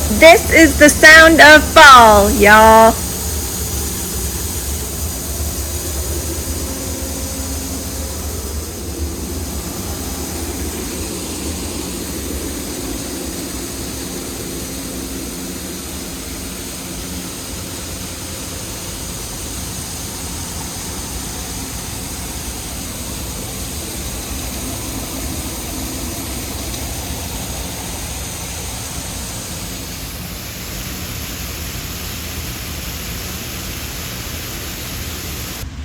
This is the sound of fall, y'all.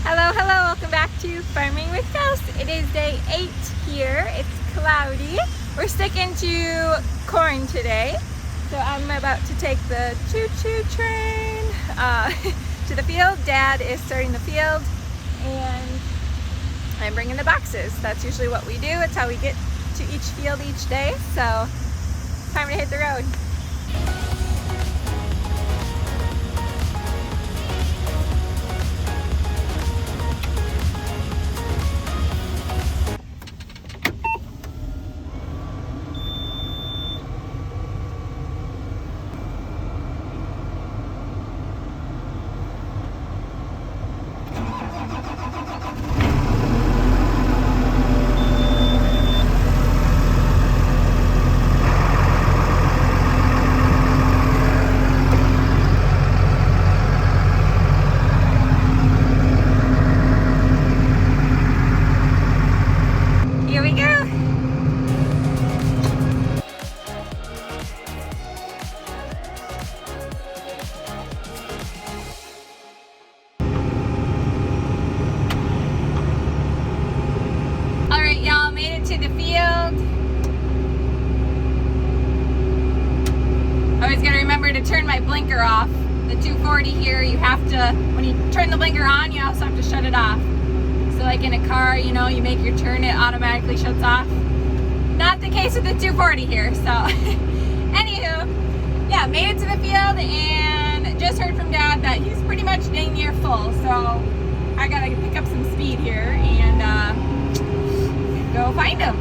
Hello, hello, welcome back to Farming with Kels. It is day 8 here. It's cloudy. We're sticking to corn today. So I'm about to take the choo-choo train to the field. Dad is starting the field and I'm bringing the boxes. That's usually what we do. It's how we get to each field each day. So time to hit the road. Here we go. All right, y'all, made it to the field. Always gotta remember to turn my blinker off. The 240 here, you have to, when you turn the blinker on, you also have to shut it off. So like in a car, you know, you make your turn, it automatically shuts off. Not the case with the 240 here, so. Anywho, yeah, made it to the field and just heard from Dad that he's pretty much dang near full. So I gotta pick up some speed here and go find him.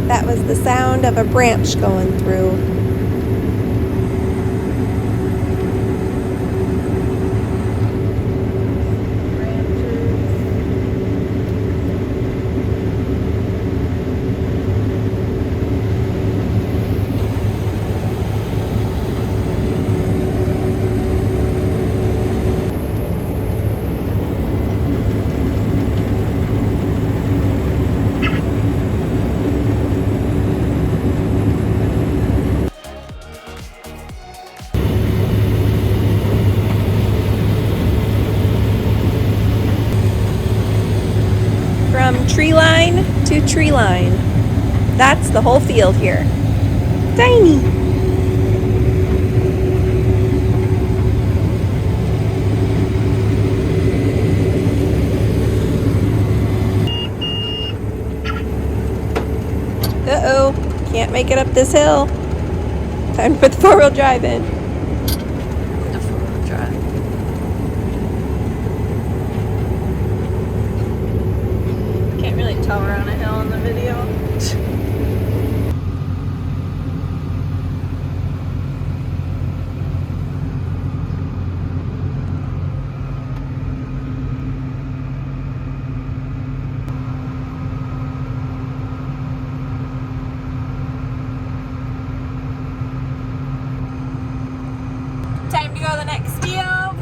That was the sound of a branch going through. From tree line to tree line. That's the whole field here. Tiny. Uh-oh, can't make it up this hill. Time to put the four-wheel drive in. The four-wheel drive. Can't really tell we're on a hill in the video. Time to go to the next field.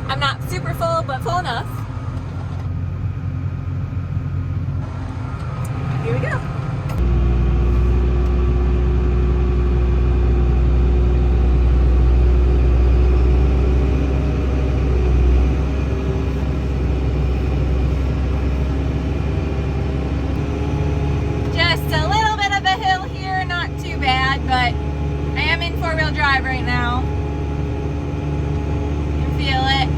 I'm not super full, but full enough. Here we go. Just a little bit of a hill here, not too bad, but I am in four-wheel drive right now. Feel it.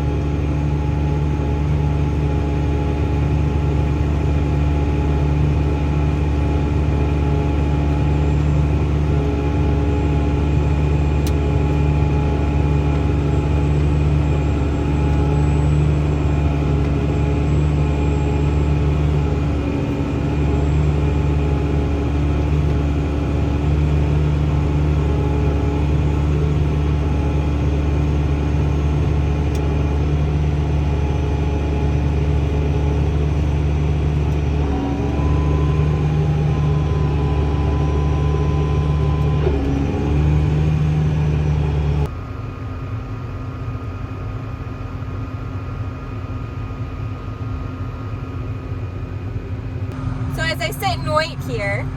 As I sit and wait here,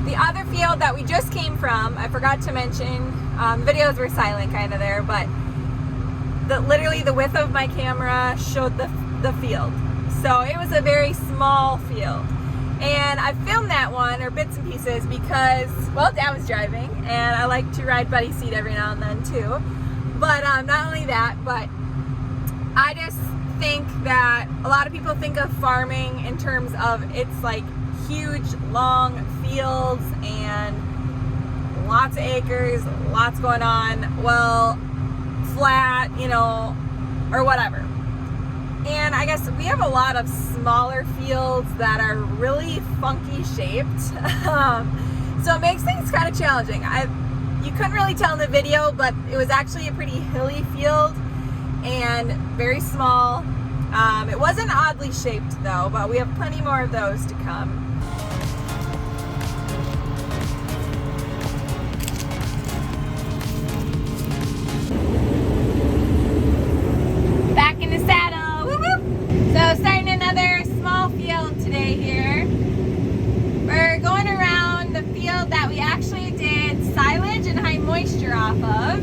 the other field that we just came from, I forgot to mention, videos were silent kind of there, but literally the width of my camera showed the field. So it was a very small field. And I filmed that one, or bits and pieces, because, well, Dad was driving, and I like to ride buddy seat every now and then too. But not only that, but I just think that a lot of people think of farming in terms of it's like huge long fields and lots of acres, lots going on, well, flat, you know, or whatever. And I guess we have a lot of smaller fields that are really funky shaped. So it makes things kind of challenging. You couldn't really tell in the video, but it was actually a pretty hilly field and very small. It wasn't oddly shaped though, but we have plenty more of those to come. Back in the saddle, woo woo! So starting another small field today here. We're going around the field that we actually did silage and high moisture off of.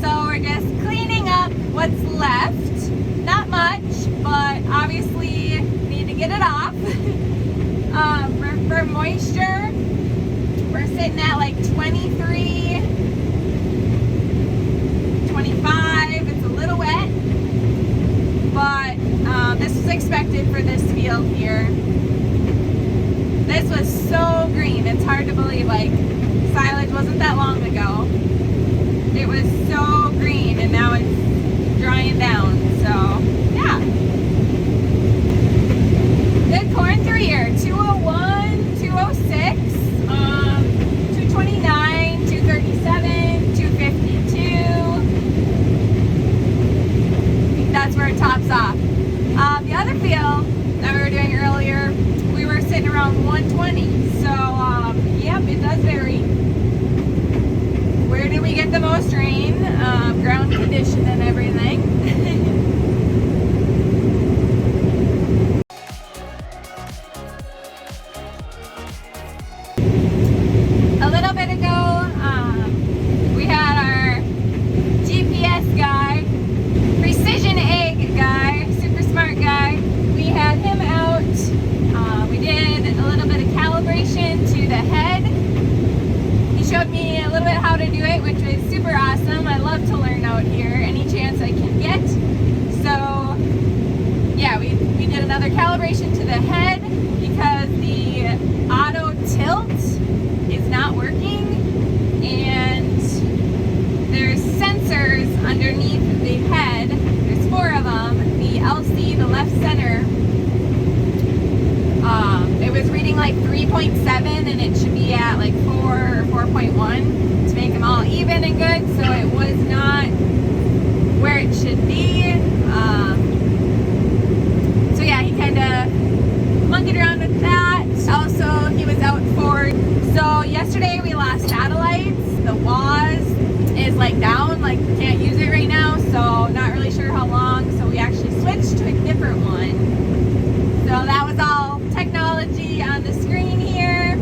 So we're just cleaning up what's left. Not much, but obviously need to get it off. For moisture, we're sitting at like 23, 25. It's a little wet, but this was expected for this field here. This was so green. It's hard to believe, like, silage wasn't that long ago. It was so green, and now it's drying down. So, yeah. Good corn through here. 201, 206, 229, 237, 252. I think that's where it tops off. The other field that we were doing earlier, we were sitting around 120. So, yep, it does vary. Where did we get the most rain? Ground condition and everything. A little bit ago, we had our GPS guy, precision egg guy, super smart guy. We had him out. We did a little bit of calibration to the head. He showed me a little bit how to do it, which was super awesome. I love to learn out here any chance I can get. So yeah, we did another calibration to the head because the auto tilt is not working, and like 3.7 and it should be at like 4 or 4.1 to make them all even and good. So it was not where it should be. So yeah, he kind of monkeyed around with that. Also, he was out for, so yesterday we lost satellites. The WAS is like down, like can't use it right now, so not really sure how long. So we actually switched to a different one. So that was all technology on the screen here.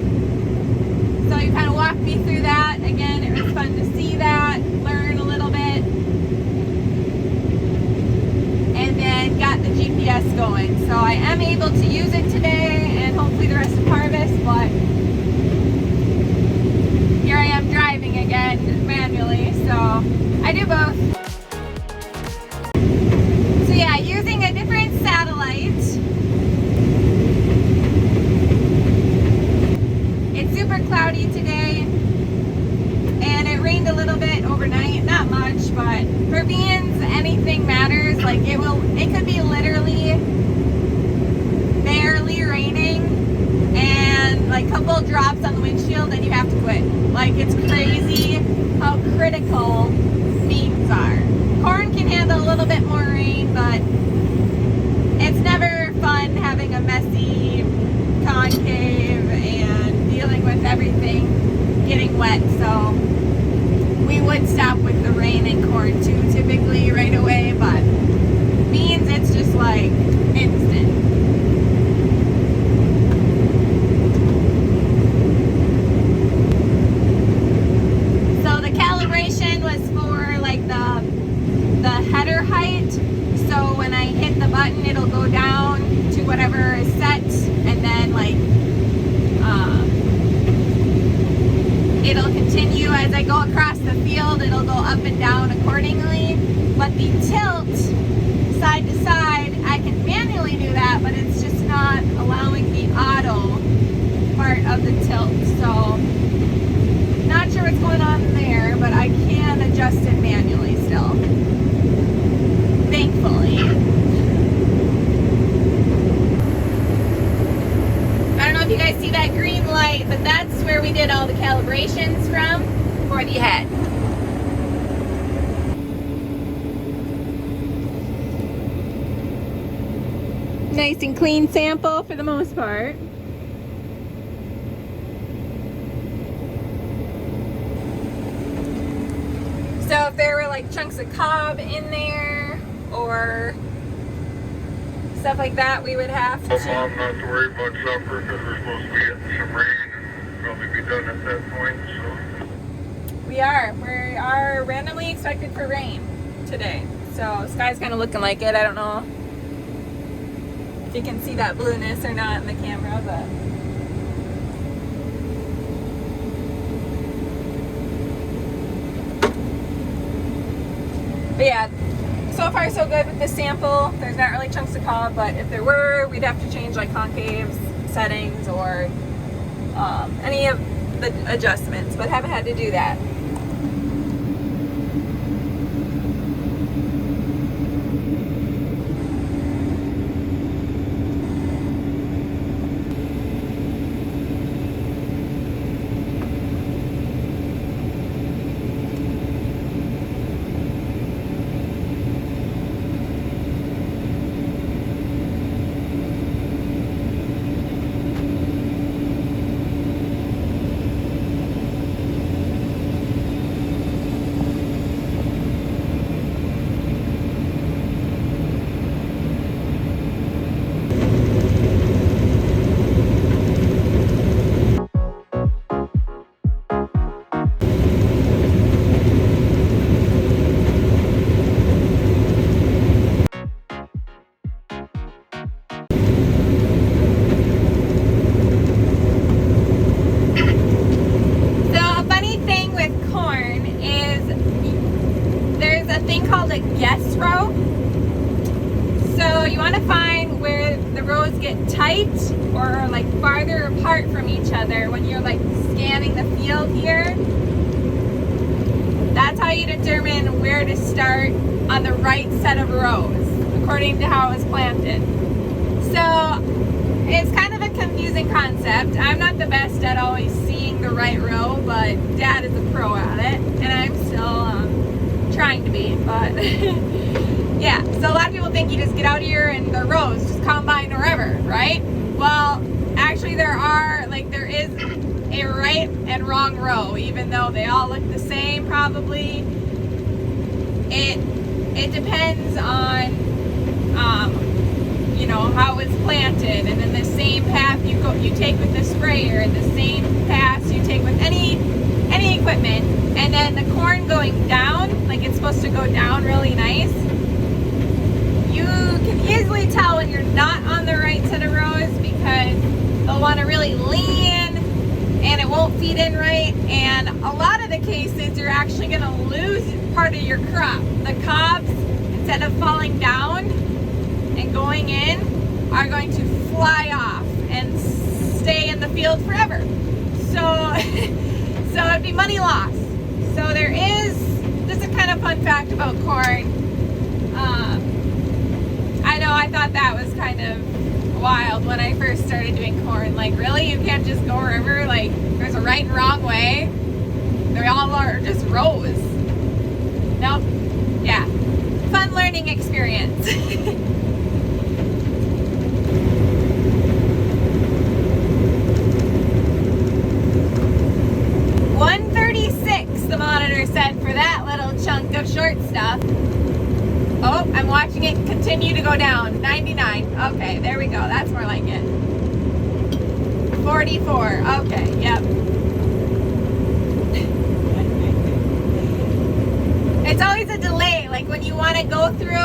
So you kind of walked me through that. Again, it was fun to see that, learn a little bit, and then got the GPS going. So I am able to use it today and hopefully the rest of harvest, but here I am driving again manually, so I do both. So yeah, using a different satellite. It's super cloudy today, and it rained a little bit overnight, not much, but for beans, anything matters. Like it could be literally barely raining and like a couple drops on the windshield and you have to quit. Like it's crazy how critical beans are. Corn can handle a little bit more rain, but it's never fun having a messy concave and dealing with everything getting wet. So we would stop with the rain and corn too, typically right away, but beans, it's just like instant. So the calibration was for like the header height. So when I hit the button, it'll go down to whatever is set, and then like it'll continue as I go across the field. It'll go up and down accordingly. But the tilt side to side, I can manually do that, but it's just not allowing the auto part of the tilt. So not sure what's going on there, but I can adjust it manually still, thankfully. I don't know if you guys see that green light, but that's where we did all the calibrations from for the head. Nice and clean sample for the most part. So if there were like chunks of cob in there or stuff like that, we would have to... Mom, not to worry about supper because we're supposed to be getting some rain and probably be done at that point, so... We are randomly expected for rain today. So sky's kind of looking like it. I don't know if you can see that blueness or not in the camera, but... But yeah, so far so good with this sample. There's not really chunks of cob, but if there were, we'd have to change like concaves, settings, or any of the adjustments, but haven't had to do that. called a guess row. So you want to find where the rows get tight or like farther apart from each other when you're like scanning the field here. That's how you determine where to start on the right set of rows according to how it was planted. So it's kind of a confusing concept. I'm not the best at always seeing the right row, but Dad is a pro at it, and I'm still trying to be, but yeah. So a lot of people think you just get out here and there are rows, just combine wherever, right? Well, actually there is a right and wrong row, even though they all look the same probably. It depends on you know, how it's planted, and then the same path you take with the sprayer, and the same paths you take with any equipment, and then the corn going down, like it's supposed to go down really nice. You can easily tell when you're not on the right set of rows because they'll want to really lean and it won't feed in right, and a lot of the cases you're actually going to lose part of your crop. The cobs, instead of falling down and going in, are going to fly off and stay in the field forever. So it'd be money lost. So this is a kind of fun fact about corn. I know I thought that was kind of wild when I first started doing corn. Like, really? You can't just go wherever? Like, there's a right and wrong way? They all are just rows. Nope. Yeah. Fun learning experience. 136, the monitor said for that little chunk of short stuff. Oh, I'm watching it continue to go down. 99. Okay, there we go. That's more like it. 44. Okay, yep. It's always a delay. Like when you want to go through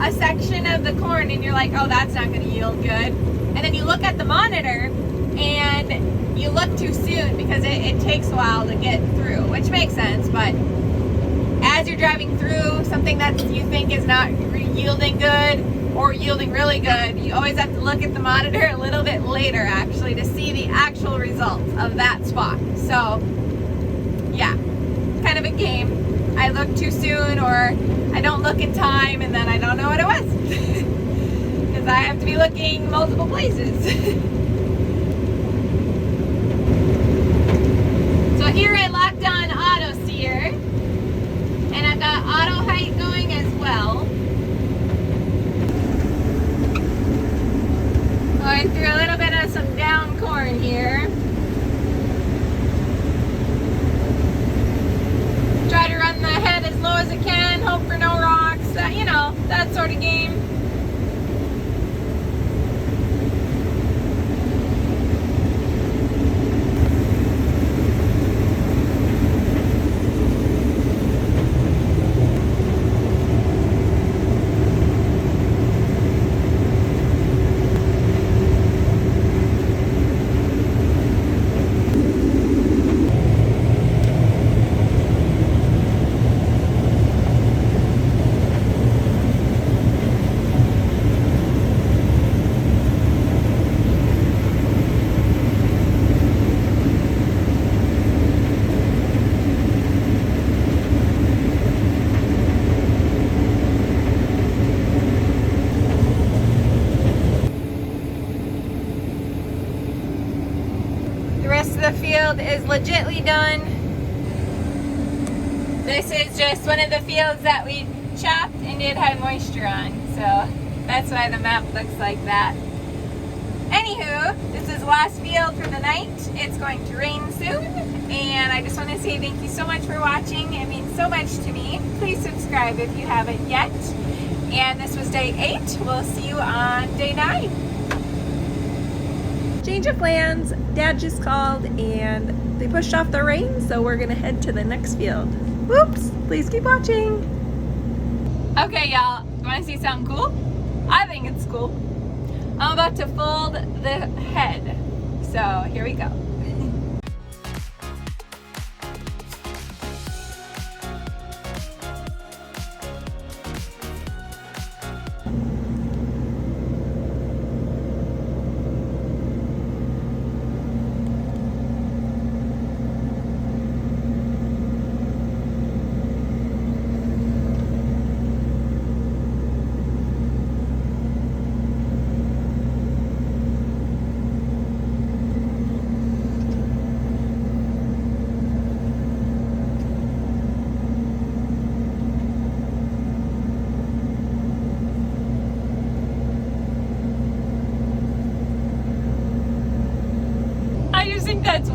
a section of the corn and you're like, oh, that's not going to yield good. And then you look at the monitor and you look too soon because it takes a while to get through, which makes sense. But as you're driving through something that you think is not yielding good or yielding really good, you always have to look at the monitor a little bit later actually to see the actual results of that spot. So yeah, kind of a game. I look too soon or I don't look in time and then I don't know what it was because I have to be looking multiple places. So here I locked on auto sear and I've got auto height going as well. Going through a little bit of some down corn here. Try to run the head as low as it can, hope for no rocks, you know, that sort of game. The field is legitly done. This is just one of the fields that we chopped and did high moisture on, so that's why the map looks like that. Anywho, this is the last field for the night. It's going to rain soon, and I just want to say thank you so much for watching. It means so much to me. Please subscribe if you haven't yet. And this was day 8. We'll see you on day 9. Change of plans. Dad just called and they pushed off the rain, so we're gonna head to the next field. Whoops! Please keep watching. Okay, y'all, you want to see something cool? I think it's cool. I'm about to fold the head, so here we go.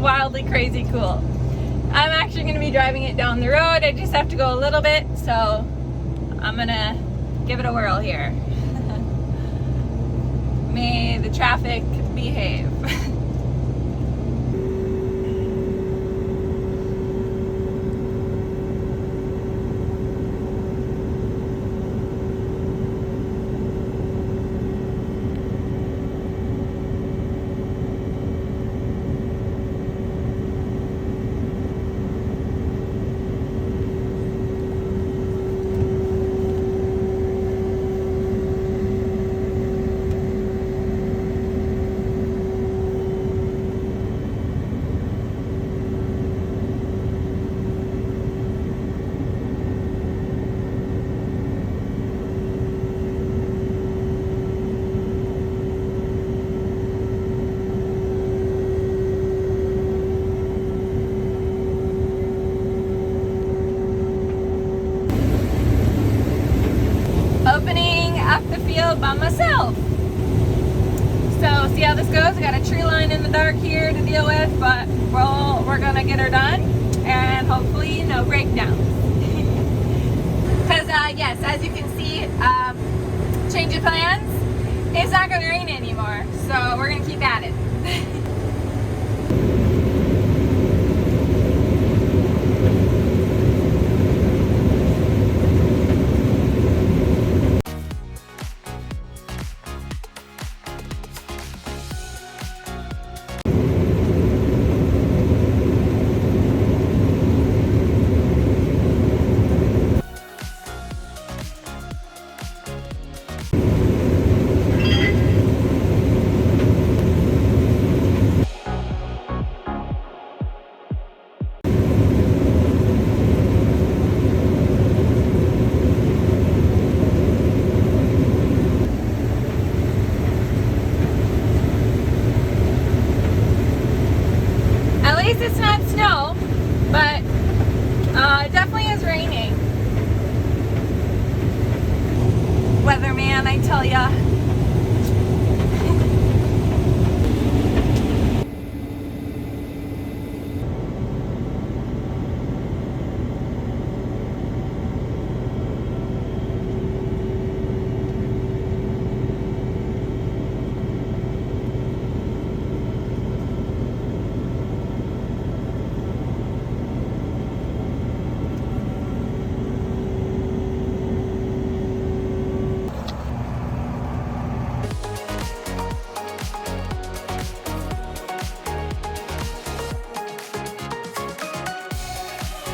wildly crazy cool. I'm actually going to be driving it down the road. I just have to go a little bit, so I'm going to give it a whirl here. May the traffic behave. Opening up the field by myself. So see how this goes. I got a tree line in the dark here to deal with, but we're gonna get her done, and hopefully no breakdowns. Because yes, as you can see, change of plans. It's not gonna rain anymore, so we're gonna keep at it. It's not snow, but it definitely is raining. Weatherman, I tell ya.